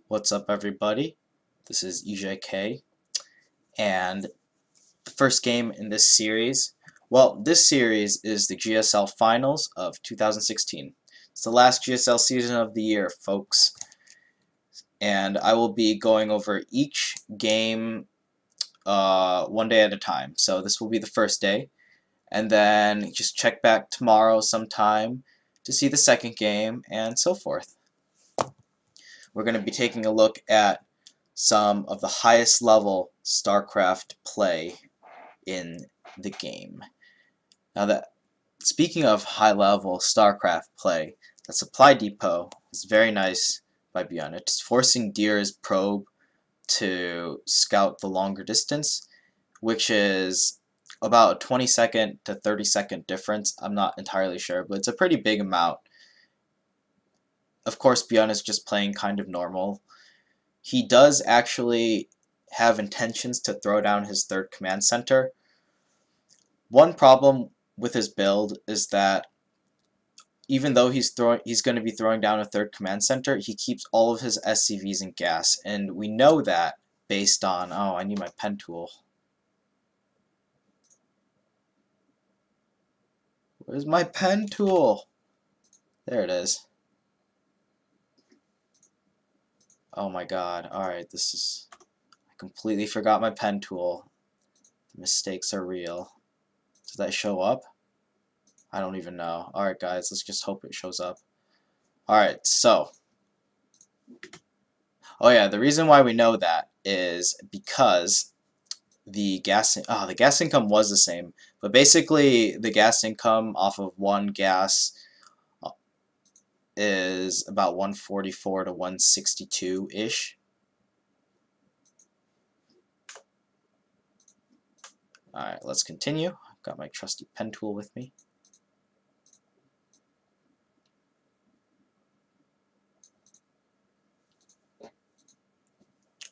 What's up, everybody? This is EJK, and the first game in this series. Well, this series is the GSL Finals of 2016. It's the last GSL season of the year, folks, and I will be going over each game one day at a time. So this will be the first day, and then just check back tomorrow sometime to see the second game, and so forth. We're going to be taking a look at some of the highest level StarCraft play in the game. Now, speaking of high level StarCraft play, the supply depot is very nice by Byun. It's forcing Deer's probe to scout the longer distance, which is about a 20-second to 30-second difference. I'm not entirely sure, but it's a pretty big amount. Of course, Byun is just playing kind of normal. He does actually have intentions to throw down his third command center. One problem with his build is that even though he's going to be throwing down a third command center, he keeps all of his SCVs in gas, and we know that based on I need my pen tool. Where's my pen tool? There it is. Oh my god. Alright, I completely forgot my pen tool. The mistakes are real. Did that show up? I don't even know. Alright guys, let's just hope it shows up. Alright, so. Oh yeah, the reason why we know that is because the gas income was the same. But basically the gas income off of one gas is about 144 to 162-ish. Alright, let's continue. I've got my trusty pen tool with me.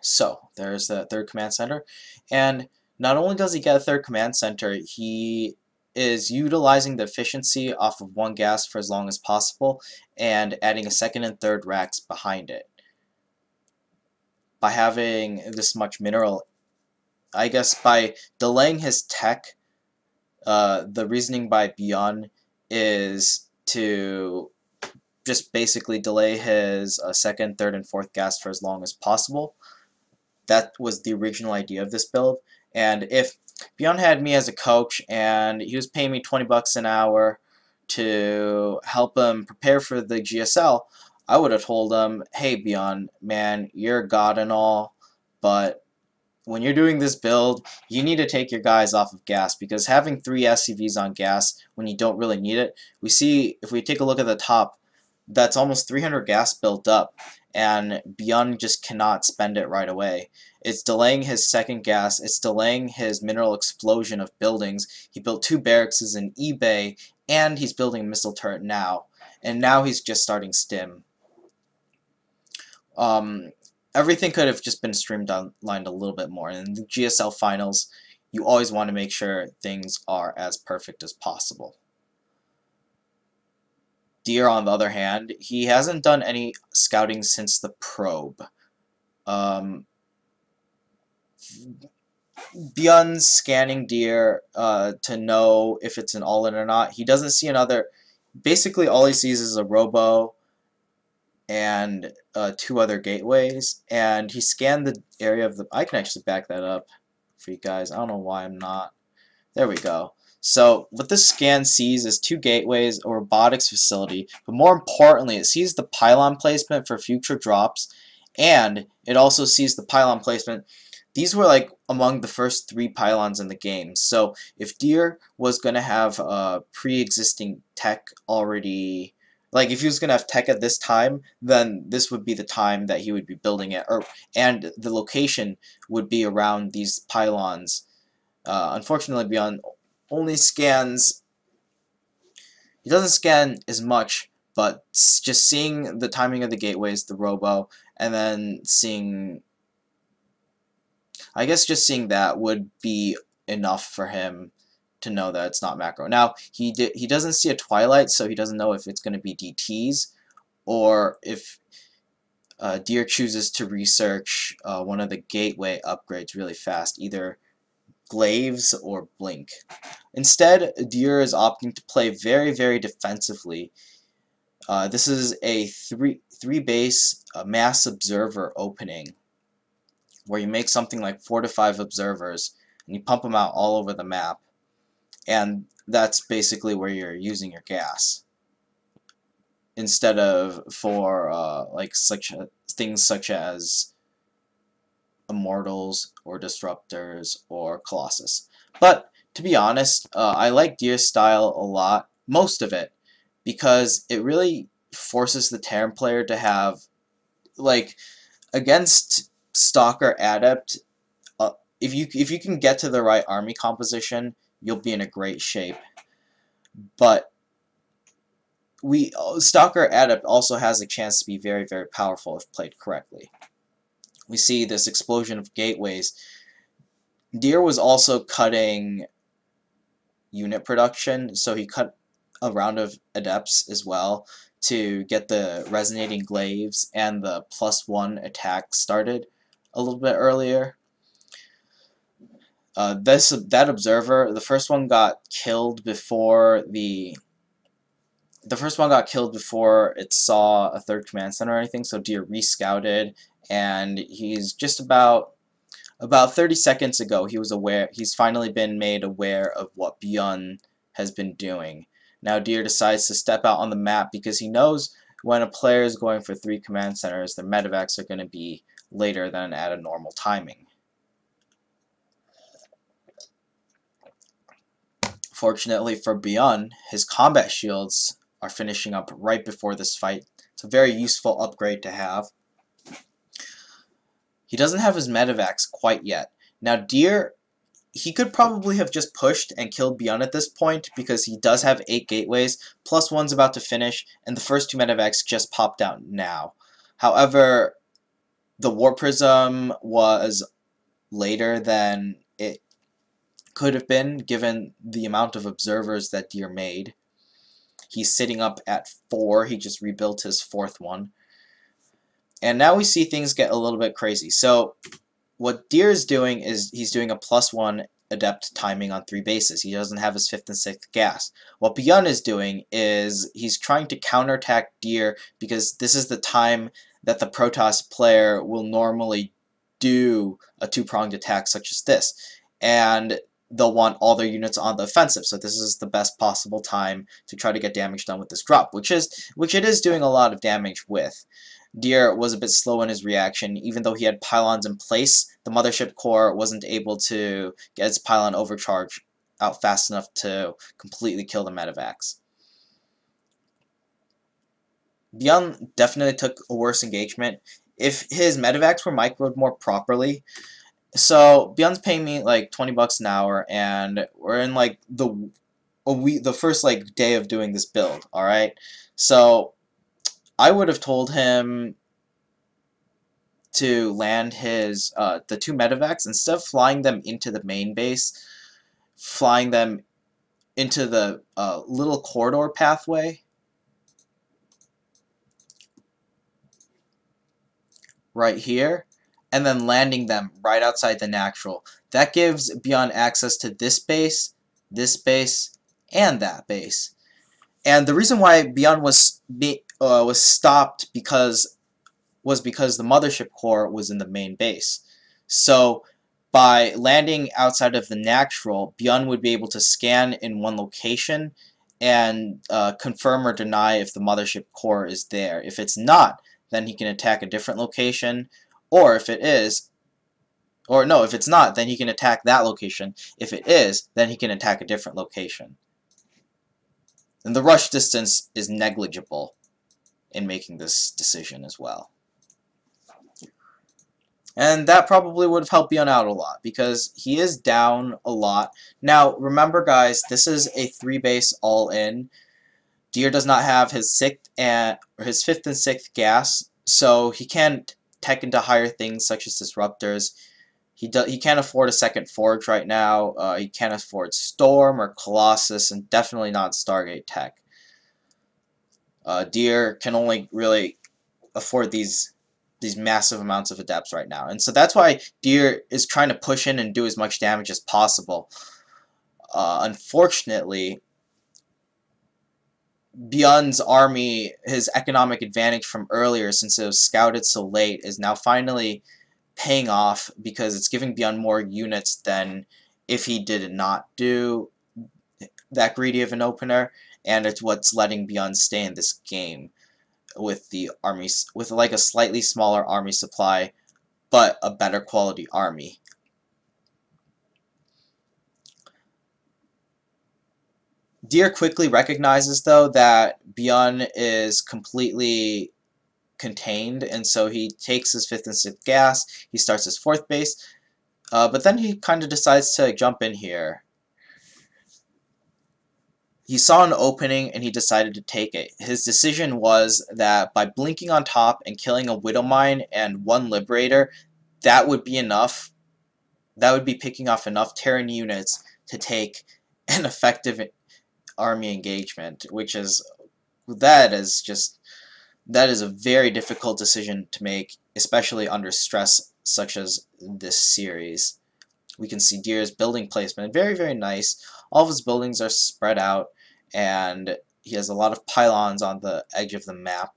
So, there's the third command center. And not only does he get a third command center, he is utilizing the efficiency off of one gas for as long as possible and adding a second and third racks behind it. By having this much mineral, I guess by delaying his tech, the reasoning by Byun is to just basically delay his second, third, and fourth gas for as long as possible. That was the original idea of this build. And if Byun had me as a coach and he was paying me 20 bucks an hour to help him prepare for the GSL, I would have told him, hey Byun, man, you're God and all, but when you're doing this build, you need to take your guys off of gas, because having 3 SCVs on gas when you don't really need it, we see, if we take a look at the top, that's almost 300 gas built up, and Byun just cannot spend it right away. It's delaying his second gas, it's delaying his mineral explosion of buildings. He built 2 barracks in eBay, and he's building a missile turret now. And now he's just starting stim. Everything could have just been streamlined a little bit more. In the GSL finals, you always want to make sure things are as perfect as possible. Deer, on the other hand, he hasn't done any scouting since the probe. Byun's scanning Deer to know if it's an all-in or not. He doesn't see another. Basically, all he sees is a robo and 2 other gateways. And he scanned the area of the. I can actually back that up for you guys. I don't know why I'm not. There we go. So what this scan sees is 2 gateways, a robotics facility, but more importantly, it sees the pylon placement for future drops, and it also sees the pylon placement. These were like among the first 3 pylons in the game. So if Deer was going to have pre-existing tech already, like if he was going to have tech at this time, then this would be the time that he would be building it, and the location would be around these pylons. Unfortunately, Byun only scans, he doesn't scan as much, but just seeing the timing of the gateways, the robo, and then seeing, I guess just seeing that would be enough for him to know that it's not macro. Now, he doesn't see a twilight, so he doesn't know if it's going to be DTs or if Deer chooses to research one of the gateway upgrades really fast, either Glaives or Blink. Instead, Deer is opting to play very defensively. This is a three base mass observer opening, where you make something like 4 to 5 observers and you pump them out all over the map, and that's basically where you're using your gas instead of for things such as Immortals or Disruptors or Colossus. But to be honest, I like Deer's style a lot, most of it, because it really forces the Terran player to have, like, against Stalker Adept, if you can get to the right army composition, you'll be in a great shape. But Stalker Adept also has a chance to be very powerful if played correctly. We see this explosion of gateways. Deer was also cutting unit production, so he cut a round of Adepts as well to get the resonating glaives and the +1 attack started a little bit earlier. That observer, the first one got killed before it saw a third command center or anything, so Deer rescouted, and he's just about 30 seconds ago he's finally been made aware of what Byun has been doing. Now Deer decides to step out on the map because he knows when a player is going for 3 command centers, their medevacs are going to be later than at a normal timing. Fortunately for Byun, his combat shields are finishing up right before this fight. It's a very useful upgrade to have. He doesn't have his medevacs quite yet. Now Deer, he could probably have just pushed and killed Byun at this point because he does have 8 gateways, +1's about to finish, and the first 2 medevacs just popped out now. However, the War Prism was later than it could have been given the amount of observers that Deer made. He's sitting up at 4, he just rebuilt his 4th one. And now we see things get a little bit crazy. So what Deer is doing is he's doing a +1 adept timing on 3 bases. He doesn't have his 5th and 6th gas. What Byun is doing is he's trying to counterattack Deer because this is the time that the Protoss player will normally do a 2-pronged attack such as this. And they'll want all their units on the offensive, so this is the best possible time to try to get damage done with this drop, which it is doing a lot of damage with. Deer was a bit slow in his reaction. Even though he had pylons in place, the mothership core wasn't able to get its pylon overcharge out fast enough to completely kill the medevacs. Byun definitely took a worse engagement. If his medevacs were microed more properly, so Byun's paying me like 20 bucks an hour, and we're in like the first like day of doing this build, alright? So I would have told him to land his the 2 medevacs, instead of flying them into the main base, flying them into the little corridor pathway right here, and then landing them right outside the natural. That gives Byun access to this base, and that base. And the reason why Byun was stopped was because the mothership core was in the main base. So by landing outside of the natural, Byun would be able to scan in one location and confirm or deny if the mothership core is there. If it's not, then he can attack a different location, or if it's not, then he can attack that location. If it is, then he can attack a different location. And the rush distance is negligible in making this decision as well. And that probably would have helped Byun out a lot, because he is down a lot. Now, remember guys, this is a 3-base all-in. Deer does not have his 5th and 6th gas, so he can't tech into higher things such as disruptors. He can't afford a 2nd forge right now. He can't afford Storm or Colossus, and definitely not Stargate tech. Deer can only really afford these these massive amounts of adepts right now. And so that's why Deer is trying to push in and do as much damage as possible. Unfortunately, Byun's army, his economic advantage from earlier, since it was scouted so late, is now finally paying off because it's giving Byun more units than if he did not do that greedy of an opener, and it's what's letting Byun stay in this game with the armies, with like a slightly smaller army supply, but a better quality army. Deer quickly recognizes, though, that Byun is completely contained, and so he takes his 5th and 6th gas, he starts his 4th base, but then he kind of decides to jump in here. He saw an opening and he decided to take it. His decision was that by blinking on top and killing a Widow Mine and 1 Liberator, that would be enough. That would be picking off enough Terran units to take an effective army engagement, which is, that is a very difficult decision to make, especially under stress such as this series. We can see Deer's building placement, very, very nice. All of his buildings are spread out, and he has a lot of pylons on the edge of the map.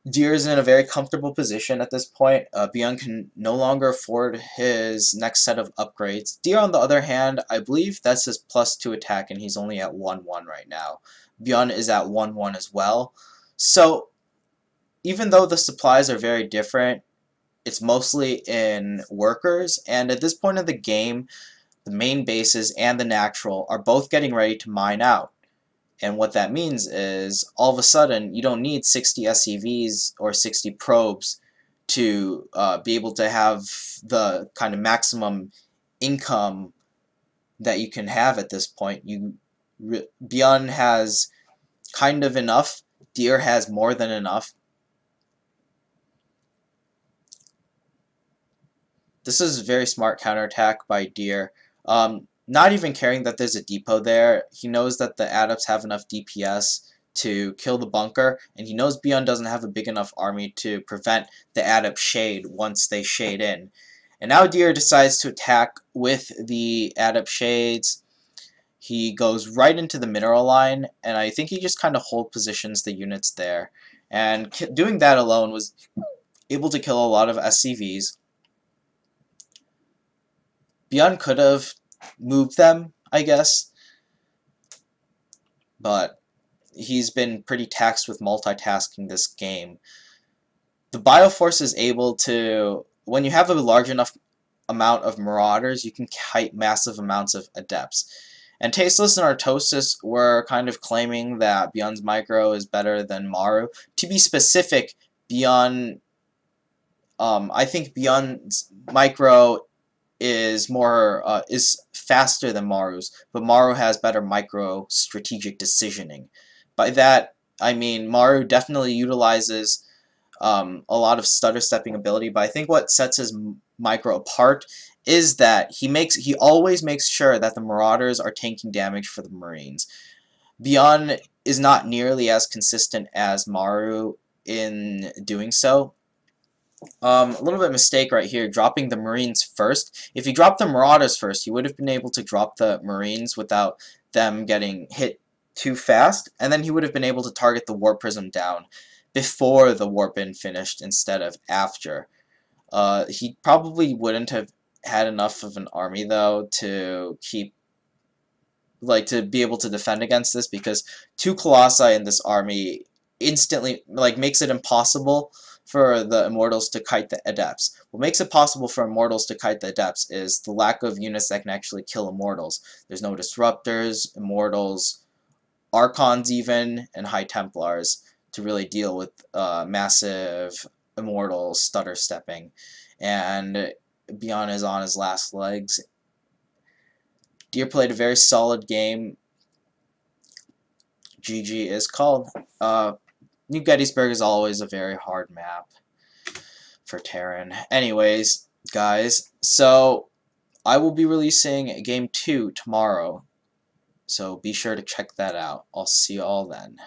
Deer is in a very comfortable position at this point. Byun can no longer afford his next set of upgrades. Deer, on the other hand, I believe that's his +2 attack, and he's only at 1-1 right now. Byun is at 1-1 as well. So, even though the supplies are very different, it's mostly in workers, and at this point of the game, the main bases and the natural are both getting ready to mine out. And what that means is, all of a sudden, you don't need 60 SCVs or 60 probes to be able to have the kind of maximum income that you can have at this point. Byun has kind of enough. Deer has more than enough. This is a very smart counterattack by Deer. Not even caring that there's a depot there. He knows that the adepts have enough DPS to kill the bunker, and he knows Byun doesn't have a big enough army to prevent the adept shade once they shade in. And now Deer decides to attack with the adept shades. He goes right into the mineral line, and I think he just kind of hold positions the units there. And doing that alone was able to kill a lot of SCVs. Byun could have moved them, I guess, but he's been pretty taxed with multitasking this game. The Bioforce is able to, when you have a large enough amount of Marauders, you can kite massive amounts of Adepts. And Tasteless and Artosis were kind of claiming that Byun's micro is better than Maru. To be specific, Byun, I think Byun's micro is faster than Maru's, but Maru has better micro strategic decisioning. By that, I mean Maru definitely utilizes a lot of stutter stepping ability, but I think what sets his micro apart is that he always makes sure that the Marauders are tanking damage for the Marines. Byun is not nearly as consistent as Maru in doing so. A little bit of mistake right here, dropping the Marines first. If he dropped the Marauders first, he would have been able to drop the Marines without them getting hit too fast, and then he would have been able to target the Warp Prism down before the Warp-In finished instead of after. He probably wouldn't have had enough of an army, though, to be able to defend against this, because 2 Colossi in this army instantly, makes it impossible for the Immortals to kite the Adepts. What makes it possible for Immortals to kite the Adepts is the lack of units that can actually kill Immortals. There's no Disruptors, Immortals, Archons even, and High Templars to really deal with massive Immortal stutter stepping. And Byun is on his last legs. Deer played a very solid game. GG is called. New Gettysburg is always a very hard map for Terran. Anyways, guys, so I will be releasing Game 2 tomorrow, so be sure to check that out. I'll see you all then.